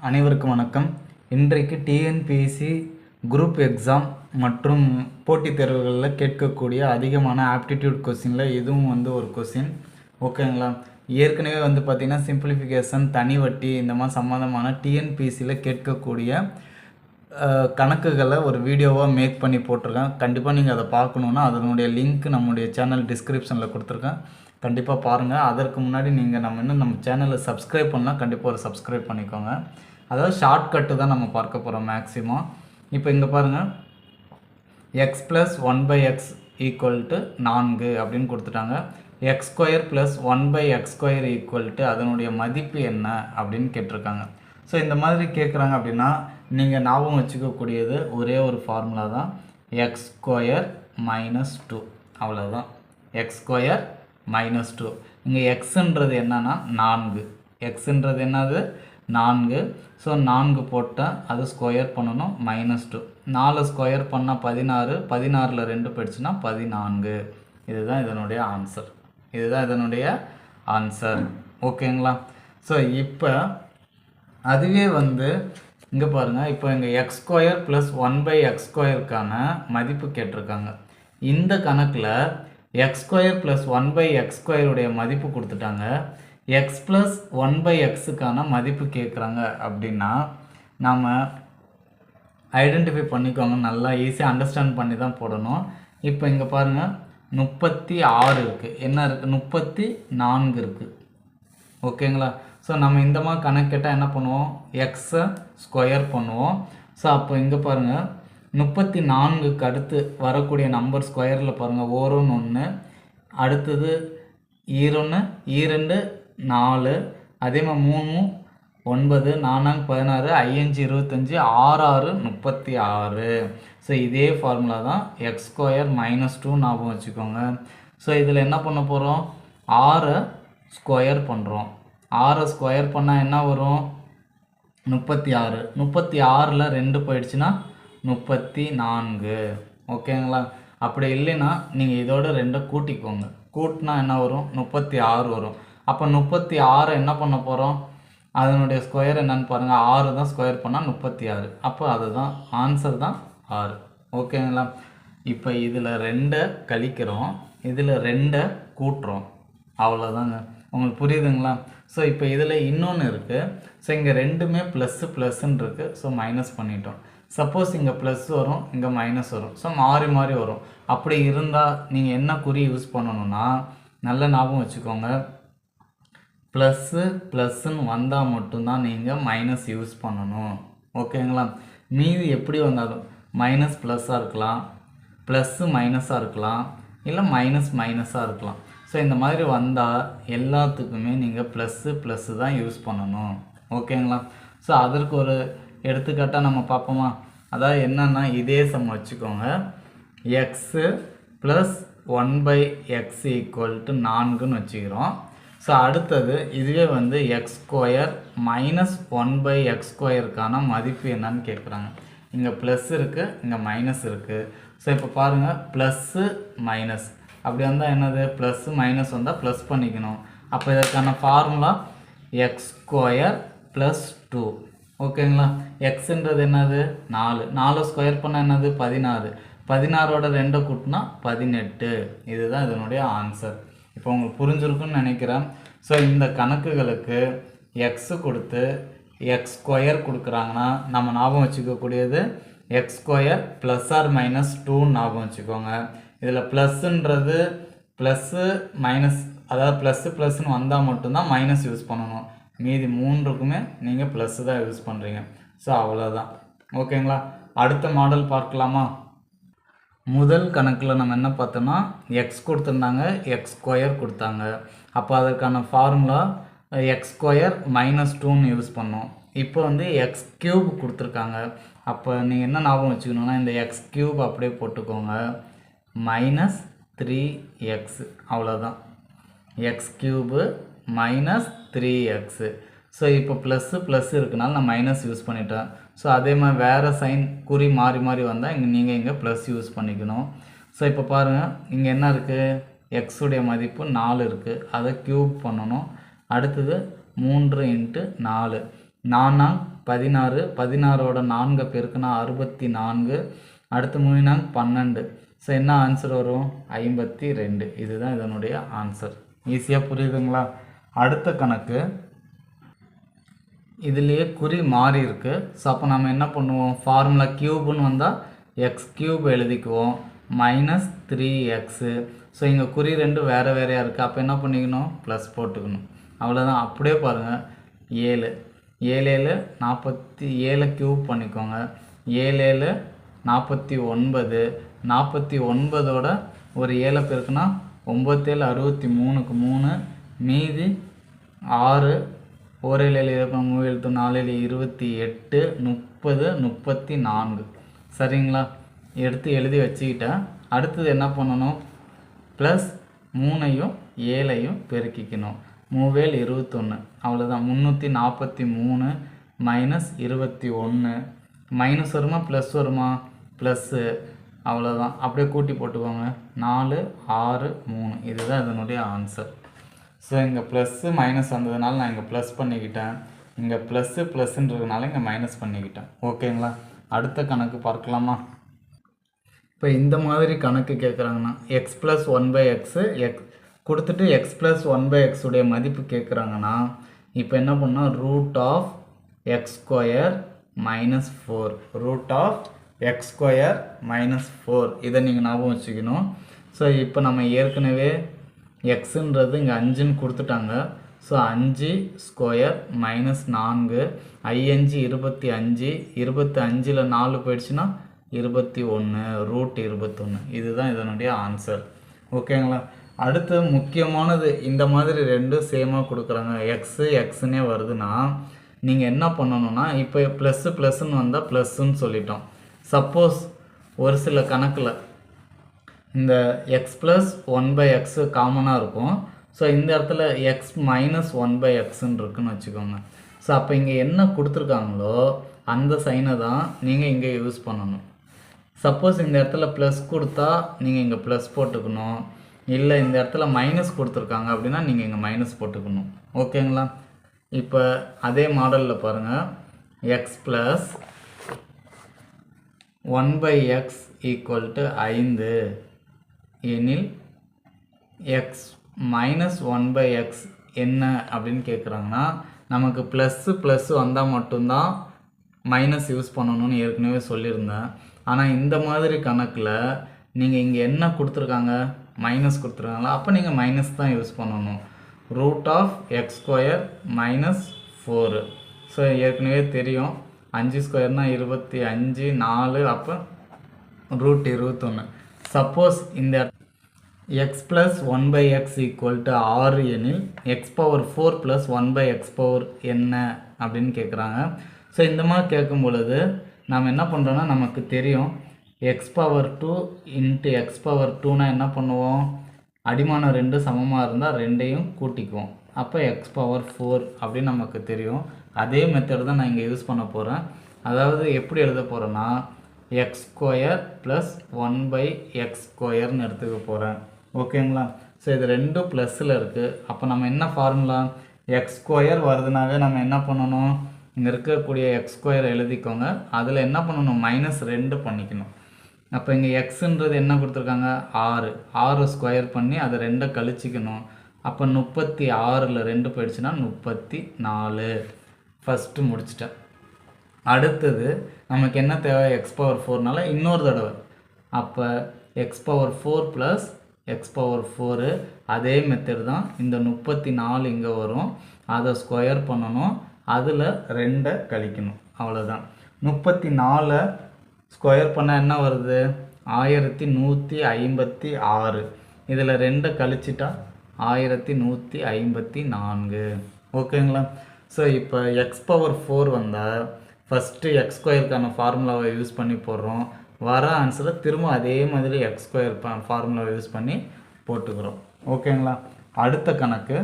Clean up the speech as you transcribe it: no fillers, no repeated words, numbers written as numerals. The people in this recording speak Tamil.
அனைவருக்கும் வணக்கம். இன்றைக்கு டிஎன்பிஎஸ்சி குரூப் எக்ஸாம் மற்றும் போட்டித் தேர்வுகளில் கேட்கக்கூடிய அதிகமான ஆப்டிடியூட் கொஸ்டினில் இதுவும் ஒரு கொஸ்டின். ஓகேங்களா? ஏற்கனவே பார்த்திங்கன்னா சிம்பிளிஃபிகேஷன், தனி வட்டி இந்த மாதிரி சம்மந்தமான டிஎன்பிஎஸ்சியில் கேட்கக்கூடிய கணக்குகளை ஒரு வீடியோவாக மேக் பண்ணி போட்டிருக்கேன். கண்டிப்பாக நீங்கள் அதை பார்க்கணுன்னா அதனுடைய லிங்க் நம்முடைய சேனல் டிஸ்கிரிப்ஷனில் கொடுத்துருக்கேன். கண்டிப்பாக பாருங்கள். அதற்கு முன்னாடி நீங்கள் நம்ம சேனலை சப்ஸ்கிரைப் பண்ணால் கண்டிப்பாக ஒரு சப்ஸ்கிரைப் பண்ணிக்கோங்க. அதாவது ஷார்ட்கட்டு தான் நம்ம பார்க்க போகிறோம் மேக்ஸிமம். இப்போ இங்கே பாருங்கள், X plus 1/x equal to 4 அப்படின்னு கொடுத்துட்டாங்க. X square plus 1/x square equal to அதனுடைய மதிப்பு என்ன அப்படின்னு கேட்டிருக்காங்க. ஸோ இந்த மாதிரி கேட்குறாங்க அப்படின்னா நீங்கள் ஞாபகம் வச்சுக்கக்கூடியது ஒரே ஒரு ஃபார்முலா தான், எக்ஸ் ஸ்கொயர் மைனஸ் 2. அவ்வளோதான், எக்ஸ் ஸ்கொயர் மைனஸ் 2. இங்கே எக்ஸுன்றது என்னன்னா 4. எக்ஸுன்றது என்னது 4. ஸோ 4 போட்டால் அது ஸ்கொயர் பண்ணணும், -2. 4 ஸ்கொயர் பண்ணால் 16, 16ல் 2 போயிடுச்சுன்னா 14. இதுதான் இதனுடைய ஆன்சர். ஓகேங்களா? ஸோ இப்போ அதுவே இங்கே பாருங்கள், இப்போ இங்கே எக்ஸ் ஸ்கொயர் ப்ளஸ் 1/x ஸ்கொயருக்கான மதிப்பு கேட்டிருக்காங்க. இந்த கணக்கில் எக்ஸ் ஸ்கொயர் ப்ளஸ் 1/x ஸ்கொயருடைய மதிப்பு கொடுத்துட்டாங்க. எக்ஸ் ப்ளஸ் 1/xக்கான மதிப்பு கேட்குறாங்க அப்படின்னா நாம் ஐடென்டிஃபை பண்ணிக்கோங்க. நல்லா ஈஸியாக அண்டர்ஸ்டாண்ட் பண்ணி தான் போடணும். இப்போ இங்கே பாருங்கள், 36 இருக்குது. என்ன இருக்குது? 34 இருக்குது. ஓகேங்களா? ஸோ நம்ம இந்த மாதிரி கணக்கு கேட்டால் என்ன பண்ணுவோம்? எக்ஸை ஸ்கொயர் பண்ணுவோம். ஸோ அப்போ இங்கே பாருங்கள், 34க்கு அடுத்து வரக்கூடிய நம்பர் ஸ்கொயரில் பாருங்கள், 1 1, அடுத்தது 1 2 4, அதே மாதிரி 3 9, 4 16, 5 25, 6 36. ஸோ இதே ஃபார்முலா தான் எக்ஸ் ஸ்கொயர் -2 ஞாபகம் வச்சுக்கோங்க. ஸோ இதில் என்ன பண்ண போகிறோம்? 6 ஸ்கொயர் பண்ணுறோம். 6 ஸ்கொயர் பண்ணால் என்ன வரும்? 36. 36ல் 2 போயிடுச்சுன்னா 34. ஓகேங்களா? அப்படி இல்லைன்னா நீங்கள் இதோட 2 கூட்டிக்கோங்க. கூட்டினா என்ன வரும்? 36 வரும். அப்போ 36 என்ன பண்ண போகிறோம்? அதனுடைய ஸ்கொயர் என்னன்னு பாருங்கள், 6 தான் ஸ்கொயர் பண்ணால் 36. அப்போ அதுதான் ஆன்சர் தான் 6. ஓகேங்களா? இப்போ இதில் 2 கழிக்கிறோம், இதில் 2 கூட்டுறோம். அவ்வளோதாங்க. உங்களுக்கு புரியுதுங்களா? ஸோ இப்போ இதில் இன்னொன்று இருக்குது. ஸோ இங்கே ரெண்டுமே ++ன்னு இருக்குது. ஸோ மைனஸ் பண்ணிட்டோம். சப்போஸ் இங்கே ப்ளஸ் வரும், இங்கே மைனஸ் வரும். ஸோ மாறி மாறி வரும். அப்படி இருந்தால் நீங்கள் என்ன குறி யூஸ் பண்ணணும்னா, நல்ல ஞாபகம் வச்சுக்கோங்க, ++ன்னு வந்தால் மட்டும்தான் நீங்கள் மைனஸ் யூஸ் பண்ணணும். ஓகேங்களா? மீதி எப்படி வந்தாலும் மைனஸ் ப்ளஸ்ஸாக இருக்கலாம், ப்ளஸ்ஸு மைனஸாக இருக்கலாம், இல்லை மைனஸாக இருக்கலாம். ஸோ இந்த மாதிரி வந்தால் எல்லாத்துக்குமே நீங்கள் ++ தான் யூஸ் பண்ணணும். ஓகேங்களா? ஸோ அதற்கு ஒரு எடுத்துக்காட்டாக நம்ம பார்ப்போமா? அதாவது என்னென்னா, இதே சம் வச்சுக்கோங்க, x plus 1/x equal to 4ன்னு வச்சுக்கிறோம். ஸோ அடுத்தது இதுவே எக்ஸ் ஸ்கொயர் மைனஸ் 1/x ஸ்கொயருக்கான மதிப்பு என்னன்னு கேட்குறாங்க. இங்கே ப்ளஸ் இருக்குது, இங்கே மைனஸ் இருக்குது. ஸோ இப்போ பாருங்கள், ப்ளஸ்ஸு மைனஸ் அப்படி வந்தால் என்னது? ப்ளஸ்ஸு மைனஸ் வந்தால் ப்ளஸ் பண்ணிக்கணும். அப்போ இதற்கான ஃபார்முலா எக்ஸ் ஸ்கொயர் ப்ளஸ் 2. ஓகேங்களா? எக்ஸுன்றது என்னது? 4. 4 ஸ்கொயர் பண்ணால் என்னது? 16. 16ஓட 2 கூட்டினா 18. இதுதான் இதனுடைய ஆன்சர். இப்போ உங்களுக்கு புரிஞ்சிருக்குன்னு நினைக்கிறேன். ஸோ இந்த கணக்குகளுக்கு எக்ஸு கொடுத்து எக்ஸ் ஸ்கொயர் கொடுக்குறாங்கன்னா நம்ம ஞாபகம் வச்சுக்கக்கூடியது எக்ஸ் ஸ்கொயர் +or-2 ஞாபகம் வச்சுக்கோங்க. இதில் ப்ளஸ்ன்றது ப்ளஸ்ஸு மைனஸ், அதாவது ++ன்னு வந்தால் மட்டும்தான் மைனஸ் யூஸ் பண்ணணும். மீதி 3க்குமே நீங்கள் ப்ளஸ்ஸு தான் யூஸ் பண்ணுறீங்க. ஸோ அவ்வளோதான். ஓகேங்களா? அடுத்த மாடல் பார்க்கலாமா? முதல் கணக்கில் நம்ம என்ன பார்த்தோம்னா, எக்ஸ் கொடுத்துருந்தாங்க, எக்ஸ் ஸ்கொயர் கொடுத்தாங்க. அப்போ அதற்கான ஃபார்முலா எக்ஸ் ஸ்கொயர் -2ன்னு யூஸ் பண்ணோம். இப்போ எக்ஸ் க்யூப் கொடுத்துருக்காங்க. அப்போ நீங்கள் என்ன ஞாபகம் வச்சுக்கணுன்னா, இந்த எக்ஸ் க்யூப் அப்படியே போட்டுக்கோங்க, -3x. அவ்வளோதான், எக்ஸ் க்யூபு -3x. ஸோ இப்போ ++ இருக்குனால நான் மைனஸ் யூஸ் பண்ணிட்டேன். ஸோ அதே மாதிரி வேறு சைன் குறி மாறி மாறி வந்தால் நீங்கள் இங்கே ப்ளஸ் யூஸ் பண்ணிக்கணும். ஸோ இப்போ பாருங்கள், இங்கே என்ன இருக்குது? எக்ஸுடைய மதிப்பு 4 இருக்குது. அதை க்யூப் பண்ணணும். அடுத்தது 3 × 4, 4 16, 16ஓட 4 பெருக்குனா 64, அடுத்து 3 12. ஸோ என்ன ஆன்சர் வரும்? 52. இதுதான் இதனுடைய ஆன்சர். ஈஸியாக புரியுதுங்களா? அடுத்த கணக்கு, இதுலேயே குறி மாறி இருக்கு. ஸோ அப்போ நம்ம என்ன பண்ணுவோம்? ஃபார்முலா க்யூப்னு வந்தால் எக்ஸ் க்யூப் எழுதிக்குவோம், -3x. ஸோ இங்கே குறி ரெண்டு வேறு வேறையாக இருக்குது. அப்போ என்ன பண்ணிக்கணும்? ப்ளஸ் போட்டுக்கணும். அவ்வளோதான். அப்படியே பாருங்கள், 7 7 47 க்யூப் பண்ணிக்கோங்க. 7 49, 49ஓட ஒரு 7 பெருக்குனா 9 63க்கு 3, மீதி 6, 1 7 3 4 28, 30 34. சரிங்களா? எடுத்து எழுதி வச்சுக்கிட்டேன். அடுத்தது என்ன பண்ணணும்? ப்ளஸ் 3ஐயும் 7ஐயும் பெருக்கிக்கணும். 3 21. அவ்வளோதான். 343 -21. மைனஸ் வருமா ப்ளஸ் வருமா? ப்ளஸ்ஸு. அவ்வளோதான். அப்படியே கூட்டி போட்டுக்கோங்க. 4 6 3. இதுதான் இதனுடைய ஆன்சர். ஸோ இங்கே ப்ளஸ்ஸு மைனஸ் வந்ததுனால நான் இங்கே ப்ளஸ் பண்ணிக்கிட்டேன். இங்கே ப்ளஸ்ஸுன்றதுனால இங்கே மைனஸ் பண்ணிக்கிட்டேன். ஓகேங்களா? அடுத்த கணக்கு பார்க்கலாமா? இப்போ இந்த மாதிரி கணக்கு கேட்குறாங்கன்னா எக்ஸ் ப்ளஸ் 1/x கொடுத்துட்டு எக்ஸ் ப்ளஸ் 1/x உடைய மதிப்பு கேட்குறாங்கன்னா இப்போ என்ன பண்ணால் √(x²) -4 √(x² -4) இதை நீங்கள் ஞாபகம் வச்சுக்கணும். ஸோ இப்போ நம்ம ஏற்கனவே எக்ஸுன்றது இங்கே 5ன்னு கொடுத்துட்டாங்க. ஸோ 5² -4 5 25, 25ல் 4 போயிடுச்சுன்னா 21 √21. இதுதான் இதனுடைய ஆன்சர். ஓகேங்களா? அடுத்து முக்கியமானது, இந்த மாதிரி ரெண்டும் சேமாக கொடுக்குறாங்க, எக்ஸுன்னே வருதுன்னா நீங்கள் என்ன பண்ணணும்னா, இப்போ ++ன்னு வந்தால் ப்ளஸ்ன்னு சொல்லிட்டோம். சப்போஸ் ஒரு சில கணக்கில் இந்த எக்ஸ் ப்ளஸ் 1/x காமனாக இருக்கும். ஸோ இந்த இடத்துல எக்ஸ் -1/xன்னு இருக்குன்னு வச்சுக்கோங்க. ஸோ அப்போ இங்கே என்ன கொடுத்துருக்காங்களோ அந்த சைனை தான் நீங்கள் இங்கே யூஸ் பண்ணணும். சப்போஸ் இந்த இடத்துல ப்ளஸ் கொடுத்தா நீங்கள் இங்கே ப்ளஸ் போட்டுக்கணும், இல்லை இந்த இடத்துல மைனஸ் கொடுத்துருக்காங்க அப்படின்னா நீங்கள் இங்கே மைனஸ் போட்டுக்கணும். ஓகேங்களா? இப்போ அதே மாடலில் பாருங்கள், எக்ஸ் ப்ளஸ் 1/x = 5 எனில் எக்ஸ் -1/x என்ன அப்படின்னு கேட்குறாங்கன்னா, நமக்கு ++ வந்தால் மட்டும்தான் மைனஸ் யூஸ் பண்ணணும்னு ஏற்கனவே சொல்லியிருந்தேன். ஆனால் இந்த மாதிரி கணக்கில் நீங்கள் இங்கே என்ன கொடுத்துருக்காங்க? மைனஸ் கொடுத்துருக்காங்களா? அப்போ நீங்கள் மைனஸ் தான் யூஸ் பண்ணணும். √(x²) -4. ஸோ ஏற்கனவே தெரியும், 5² 25, 4 அப்போ √21. சப்போஸ் இந்த எக்ஸ் ப்ளஸ் 1/x = 6 எனில் x⁴ + 1/x என்ன அப்படின்னு கேட்குறாங்க. ஸோ இந்த மாதிரி கேட்கும் பொழுது நாம் என்ன பண்ணுறோன்னா, நமக்கு தெரியும் x⁴ × x⁴ என்ன பண்ணுவோம்? அடிமானம் 2 சமமாக இருந்தால் 2ஐயும் கூட்டிக்குவோம். அப்போ x⁴ அப்படின்னு நமக்கு தெரியும். அதே மெத்தட் தான் நான் இங்கே யூஸ் பண்ண போகிறேன். அதாவது எப்படி எழுத போகிறேன்னா, x² + 1/x² எடுத்துக்க போகிறேன். ஓகேங்களா? ஸோ இது ரெண்டும் ப்ளஸில் இருக்குது. அப்போ நம்ம என்ன ஃபார்முலா? x² வருதுனாவே நம்ம என்ன பண்ணணும்? இங்கே இருக்கக்கூடிய x² எழுதிக்கோங்க. அதில் என்ன பண்ணணும்? -2 பண்ணிக்கணும். அப்போ இங்கே எக்ஸுன்றது என்ன கொடுத்துருக்காங்க? 6 பண்ணி அதை 2 கழிச்சிக்கணும். அப்போ 36ல் 2 போயிடுச்சுன்னா 34. ஃபஸ்ட்டு முடிச்சிட்டேன். அடுத்தது நமக்கு என்ன தேவை? x⁴ இன்னொரு தடவை. அப்போ x⁴ + x⁴ அதே மெத்தட் தான். இந்த 34 இங்கே வரும், அதை ஸ்கொயர் பண்ணணும், அதில் 2 கழிக்கணும். அவ்வளோதான். 34 ஸ்கொயர் பண்ணால் என்ன வருது? 1156. இதில் 2 கழிச்சிட்டா 1154. ஓகேங்களா? ஸோ இப்போ x⁴ வந்தால் ஃபஸ்ட்டு x²க்கான ஃபார்முலாவை யூஸ் பண்ணி போடுறோம். வர ஆன்சரை திரும்ப அதே மாதிரி x² ஃபார்முலாவை யூஸ் பண்ணி போட்டுக்கிறோம். ஓகேங்களா? அடுத்த கணக்கு